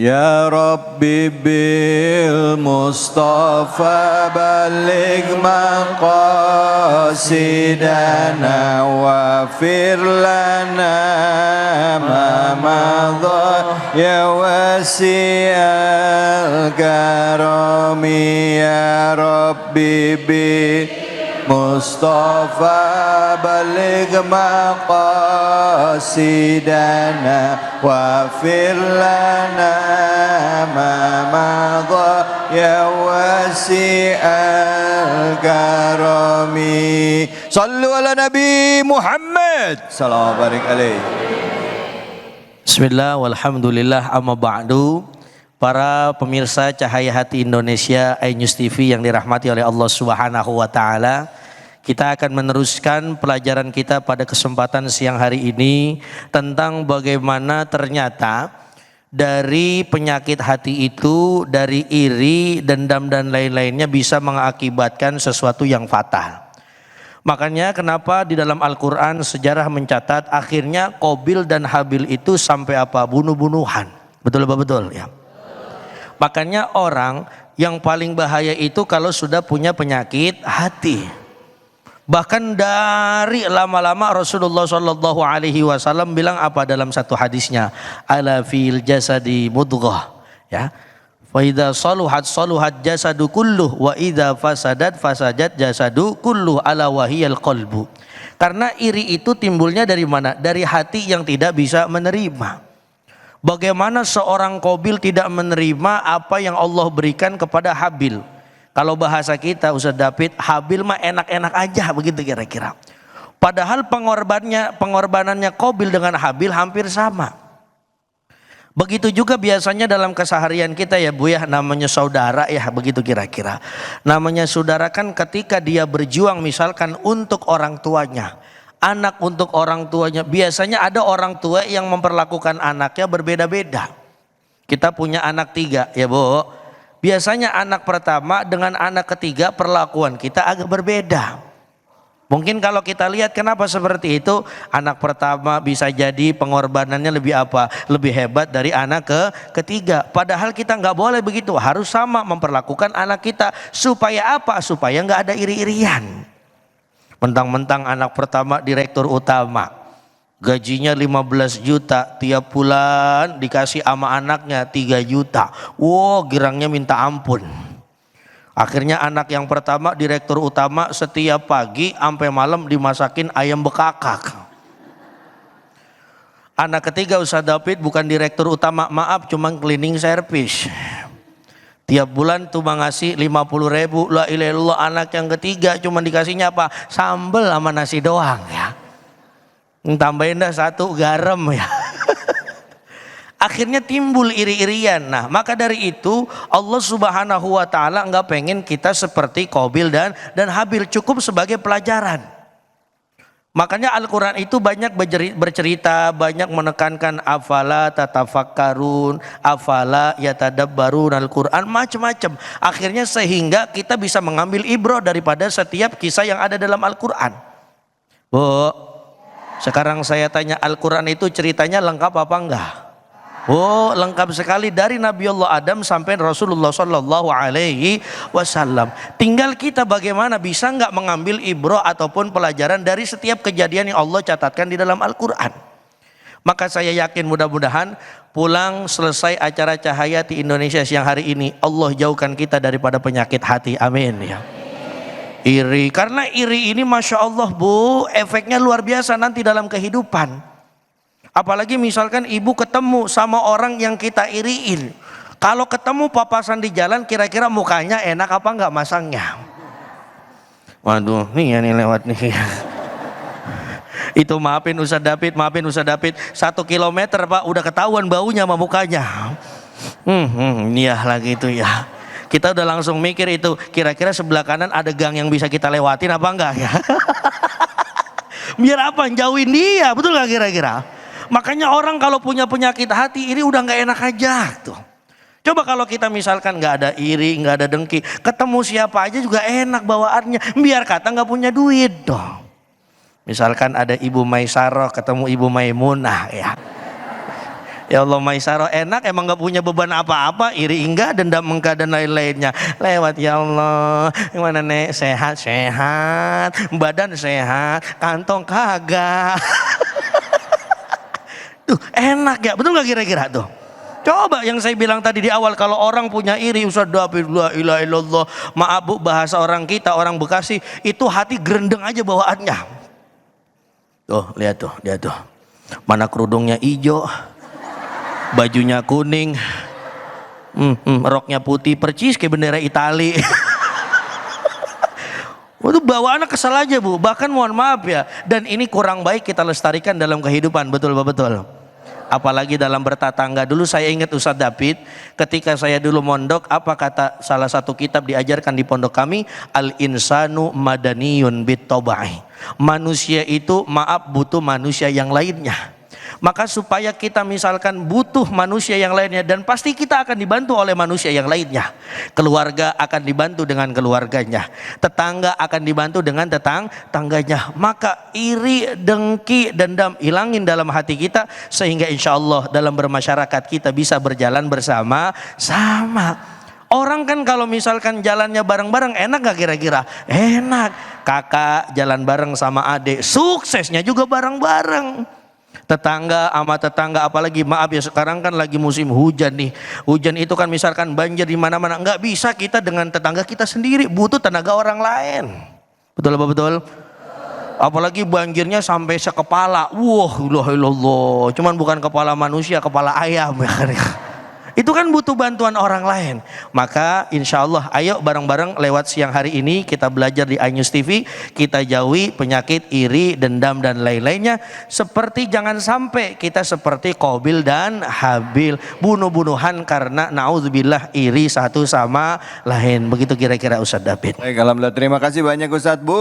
يا ربي بالمصطفى بلغ مقاصدنا واغفر لنا ما مضى يا واسع الكرم يا ربي بالمصطفى بلغ مقاصدنا واغفر لنا ما مضى يا واسع الكرم صلوا على نبي محمد صلى الله عليه. Bismillah walhamdulillah amma ba'du. Para pemirsa Cahaya Hati Indonesia iNews TV yang dirahmati oleh Allah Subhanahu wa taala, kita akan meneruskan pelajaran kita pada kesempatan siang hari ini tentang bagaimana ternyata dari penyakit hati itu, dari iri, dendam dan lain-lainnya bisa mengakibatkan sesuatu yang fatal. Makanya kenapa di dalam Al-Quran sejarah mencatat akhirnya Qabil dan Habil itu sampai apa? Bunuh-bunuhan. Betul apa betul? Ya. Makanya orang yang paling bahaya itu kalau sudah punya penyakit hati. Bahkan dari lama-lama Rasulullah SAW bilang apa dalam satu hadisnya? Ala fil jasadi mudghah. Ya. Wa idza saluhat saluhat jasadu kulluh wa idza fasadat fasadat jasadu kulluh ala wahiyal qalbu. Karena iri itu timbulnya dari mana? Dari hati yang tidak bisa menerima. Bagaimana seorang Qabil tidak menerima apa yang Allah berikan kepada Habil? Kalau bahasa kita Ustaz David, Habil mah enak-enak aja begitu kira-kira. Padahal pengorbanannya Qabil dengan Habil hampir sama. Begitu juga biasanya dalam keseharian kita ya Bu ya, namanya saudara ya begitu kira-kira. Namanya saudara kan ketika dia berjuang misalkan untuk orang tuanya, anak untuk orang tuanya, biasanya ada orang tua yang memperlakukan anaknya berbeda-beda. Kita punya anak 3 ya Bu. Biasanya anak pertama dengan anak ketiga perlakuan kita agak berbeda. Mungkin kalau kita lihat kenapa seperti itu, anak pertama bisa jadi pengorbanannya lebih apa? Lebih hebat dari anak ketiga. Padahal kita nggak boleh begitu, harus sama memperlakukan anak kita. Supaya apa? Supaya nggak ada iri-irian. Mentang-mentang anak pertama direktur utama, gajinya 15 juta, tiap bulan dikasih sama anaknya 3 juta. Wow, girangnya minta ampun. Akhirnya anak yang pertama direktur utama setiap pagi sampai malam dimasakin ayam bekakak. Anak ketiga Ustaz David bukan direktur utama, maaf cuma cleaning service. Tiap bulan cuma ngasih 50.000. La ilaha illallah, anak yang ketiga cuma dikasihnya apa? Sambel sama nasi doang ya. Tambahin dah 1 garam ya. Akhirnya timbul iri-irian. Nah maka dari itu Allah Subhanahu wa ta'ala enggak pengen kita seperti Qabil dan Habil, cukup sebagai pelajaran. Makanya Al-Quran itu banyak bercerita, banyak menekankan afala tatafakkarun, afala yatadabbarun Al-Quran, macam-macam. Akhirnya sehingga kita bisa mengambil ibrah daripada setiap kisah yang ada dalam Al-Quran. Bu, sekarang saya tanya, Al-Quran itu ceritanya lengkap apa enggak? Oh, lengkap sekali dari Nabi Allah Adam sampai Rasulullah Sallallahu Alaihi Wasallam. Tinggal kita bagaimana bisa nggak mengambil ibrah ataupun pelajaran dari setiap kejadian yang Allah catatkan di dalam Al-Quran. Maka saya yakin mudah-mudahan pulang selesai acara Cahaya di Indonesia siang hari ini, Allah jauhkan kita daripada penyakit hati. Amin ya. Iri, karena iri ini Masya Allah Bu, efeknya luar biasa nanti dalam kehidupan. Apalagi misalkan ibu ketemu sama orang yang kita iriin. Kalau ketemu papasan di jalan, kira-kira mukanya enak apa enggak masangnya? Waduh, nih ya nih lewat nih. Itu maafin Ustaz David, 1 kilometer Pak, udah ketahuan baunya sama mukanya. Iya lagi itu ya. Kita udah langsung mikir itu, kira-kira sebelah kanan ada gang yang bisa kita lewatin apa enggak ya? Biar apa? Jauhin dia, betul gak kira-kira? Makanya orang kalau punya penyakit hati ini udah gak enak aja tuh. Coba kalau kita misalkan gak ada iri, gak ada dengki, ketemu siapa aja juga enak bawaannya. Biar kata gak punya duit dong. Misalkan ada Ibu Maisarah ketemu Ibu Maimunah ya. Ya Allah Maisaro, enak emang gak punya beban apa-apa, iri enggak, dendam enggak, dan lain-lainnya. Lewat ya Allah. Gimana nek? Sehat-sehat, badan sehat, kantong kagak. Tuh enak ya, betul gak kira-kira tuh? Coba yang saya bilang tadi di awal, kalau orang punya iri, Ustaz David, la ilaha illallah, maaf Bu, bahasa orang kita, orang Bekasi, itu hati gerendeng aja bawaannya. Tuh, lihat tuh, dia tuh. Mana kerudungnya hijau, bajunya kuning, roknya putih percis kayak bendera Itali. Itu bawaannya kesal aja Bu, bahkan mohon maaf ya, dan ini kurang baik kita lestarikan dalam kehidupan, betul betul. Apalagi dalam bertatangga. Dulu saya ingat Ustaz David, ketika saya dulu mondok, apa kata salah satu kitab diajarkan di pondok kami, al-insanu madaniyun bit-tobai. Manusia itu maaf butuh manusia yang lainnya. Maka supaya kita misalkan butuh manusia yang lainnya, dan pasti kita akan dibantu oleh manusia yang lainnya. Keluarga akan dibantu dengan keluarganya, tetangga akan dibantu dengan tetangganya. Maka iri, dengki, dendam hilangin dalam hati kita, sehingga insya Allah dalam bermasyarakat kita bisa berjalan bersama-sama. Orang kan kalau misalkan jalannya bareng-bareng enak gak kira-kira? Enak. Kakak jalan bareng sama adik, suksesnya juga bareng-bareng. Tetangga sama tetangga, apalagi maaf ya sekarang kan lagi musim hujan nih. Hujan itu kan misalkan banjir di mana-mana, nggak bisa kita dengan tetangga kita sendiri, butuh tenaga orang lain. Betul apa betul? Apalagi banjirnya sampai sekepala. Wah, ilah. Cuman bukan kepala manusia, kepala ayam ya. Itu kan butuh bantuan orang lain. Maka insya Allah ayo bareng-bareng lewat siang hari ini kita belajar di iNews TV, kita jauhi penyakit iri, dendam dan lain-lainnya. Seperti jangan sampai kita seperti Qabil dan Habil, bunuh-bunuhan karena naudzubillah iri satu sama lain. Begitu kira-kira Ustaz David. Baik, alhamdulillah, terima kasih banyak Ustaz. Bu,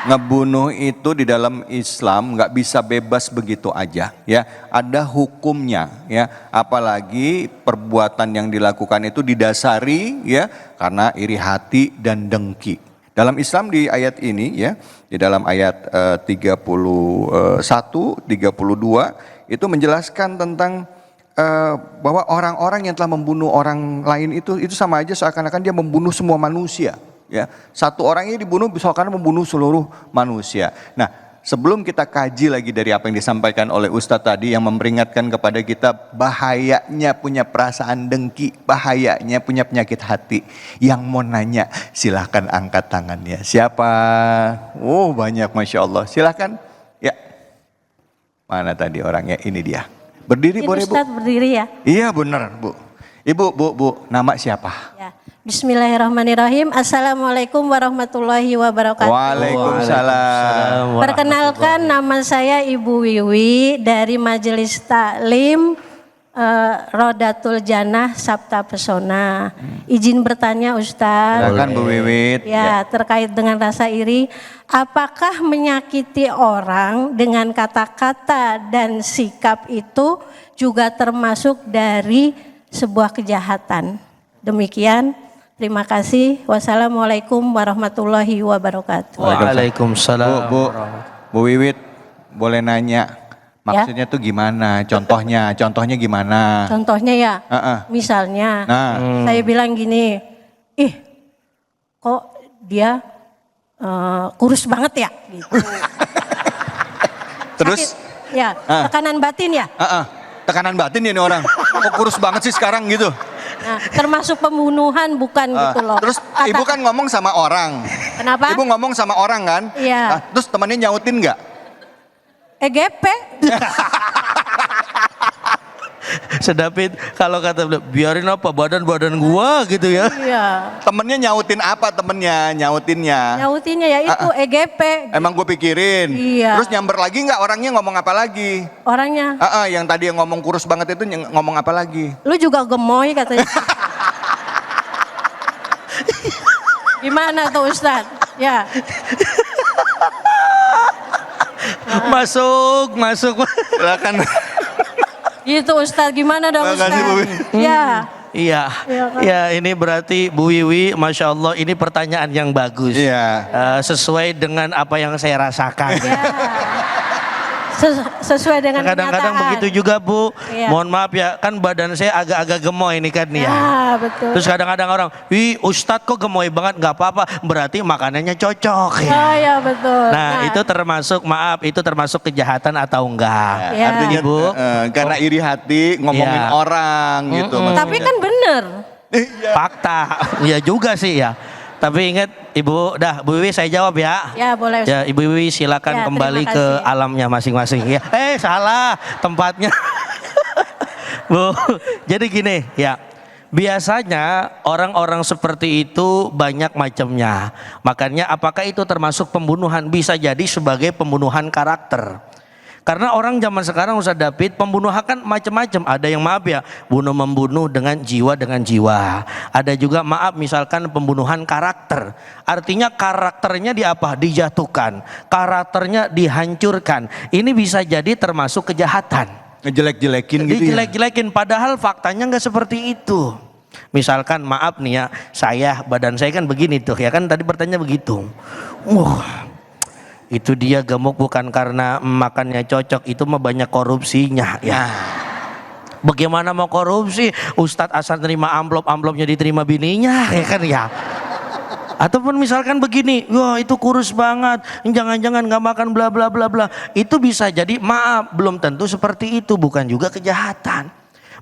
ngebunuh itu di dalam Islam nggak bisa bebas begitu aja ya, ada hukumnya ya, apalagi perbuatan yang dilakukan itu didasari ya karena iri hati dan dengki. Dalam Islam di ayat ini ya, di dalam ayat 31, 32 itu menjelaskan tentang bahwa orang-orang yang telah membunuh orang lain itu sama aja seakan-akan dia membunuh semua manusia. Ya, satu orang ini dibunuh misalkan membunuh seluruh manusia. Nah, sebelum kita kaji lagi dari apa yang disampaikan oleh Ustadz tadi yang memperingatkan kepada kita bahayanya punya perasaan dengki, bahayanya punya penyakit hati. Yang mau nanya silahkan angkat tangannya. Siapa? Oh banyak, Masya Allah. Silahkan. Ya, mana tadi orangnya? Ini dia. Berdiri boleh Bu? Ustadz berdiri ya? Iya benar Bu. Ibu, Bu, nama siapa? Ya. Bismillahirrahmanirrahim. Assalamualaikum warahmatullahi wabarakatuh. Waalaikumsalam. Perkenalkan, nama saya Ibu Wiwi dari Majelis Taklim Rodatul Jannah Sabta Pesona. Izin bertanya Ustaz. Silakan Bu Wiwit. Ya, terkait dengan rasa iri, apakah menyakiti orang dengan kata-kata dan sikap itu juga termasuk dari sebuah kejahatan? Demikian. Terima kasih. Wassalamualaikum warahmatullahi wabarakatuh. Waalaikumsalam. Bu Wiwit, boleh nanya maksudnya tuh gimana? Contohnya gimana? Contohnya ya, misalnya saya bilang gini, kok dia kurus banget ya? Gitu. Terus? Sakit, ya, tekanan batin ya? Tekanan batin ya ini orang. Kok kurus banget sih sekarang gitu? Nah, termasuk pembunuhan bukan gitu loh. Terus ibu kan ngomong sama orang. Kenapa? Ibu ngomong sama orang kan? Iya. Terus temannya nyautin nggak? EGP. Sedapit kalau kata beliau, biarin apa badan gua gitu ya. Iya. Temennya nyautin apa nyautinnya? Nyautinnya ya itu EGP. Emang gue pikirin. Iya. Terus nyamber lagi nggak orangnya ngomong apa lagi? Orangnya. Yang tadi yang ngomong kurus banget itu ngomong apa lagi? Lu juga gemoy katanya. Gimana tuh Ustadz? Ya. Masuk. Silakan. Gitu Ustadz, gimana dong Ustadz? Makasih, Bu. Ya. Iya, ya ini berarti Bu Wiwi, Masya Allah ini pertanyaan yang bagus. Iya. Sesuai dengan apa yang saya rasakan. Ya. sesuai dengan Kadang-kadang kenyataan. begitu juga Bu. Iya. Mohon maaf ya, kan badan saya agak-agak gemoy ini kan nih ya. Ya, betul. Terus kadang-kadang orang, "Wih, Ustadz kok gemoy banget?" Nggak apa-apa, berarti makanannya cocok ya. Oh ya betul. Nah, itu termasuk, maaf, itu termasuk kejahatan atau enggak? Ya. Artinya Ibu. karena iri hati ngomongin Iya. orang gitu. Tapi kan bener. Fakta, ya juga sih ya. Tapi ingat Ibu, Bu Wiwi saya jawab ya. Ya boleh. Ya Ibu Wiwi silakan Ya, kembali terima ke kasih. alamnya masing-masing ya. Salah tempatnya. Bu, jadi gini ya. Biasanya orang-orang seperti itu banyak macamnya. Makanya apakah itu termasuk pembunuhan? Bisa jadi sebagai pembunuhan karakter. Karena orang zaman sekarang Ustaz David, pembunuhan kan macam-macam. Ada yang maaf ya, membunuh dengan jiwa. Ada juga maaf misalkan pembunuhan karakter. Artinya karakternya dijatuhkan, karakternya dihancurkan. Ini bisa jadi termasuk kejahatan. Ngejelek-jelekin gitu ya. Dijelek-jelekin padahal faktanya nggak seperti itu. Misalkan maaf nih ya, badan saya kan begini tuh ya kan, tadi bertanya begitu. Itu dia gemuk bukan karena makannya cocok, itu mah banyak korupsinya ya. Bagaimana mau korupsi? Ustadz asal terima amplopnya diterima bininya ya kan ya. Ataupun misalkan begini, wah itu kurus banget, jangan-jangan nggak makan bla bla bla bla. Itu bisa jadi maaf, belum tentu seperti itu, bukan juga kejahatan.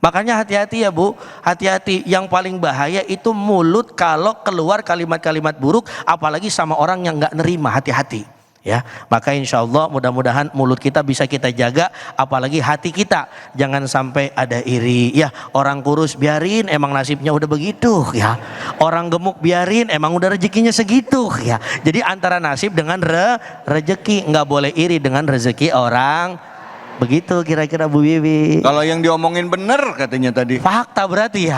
Makanya hati-hati ya Bu, hati-hati. Yang paling bahaya itu mulut kalau keluar kalimat-kalimat buruk, apalagi sama orang yang nggak nerima, hati-hati. Ya, maka insya Allah mudah-mudahan mulut kita bisa kita jaga, apalagi hati kita jangan sampai ada iri. Ya, orang kurus biarin, emang nasibnya udah begitu ya. Orang gemuk biarin, emang udah rezekinya segitu ya. Jadi antara nasib dengan rezeki, nggak boleh iri dengan rezeki orang. Begitu kira-kira Bu Wiwi. Kalau yang diomongin bener katanya tadi. Fakta berarti ya.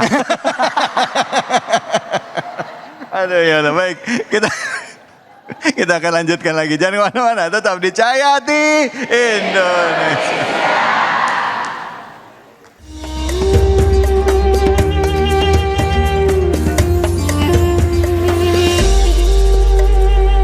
Aduh ya udah baik. Kita akan lanjutkan lagi. Jangan kemana-mana, tetap di Cahaya Hati Indonesia.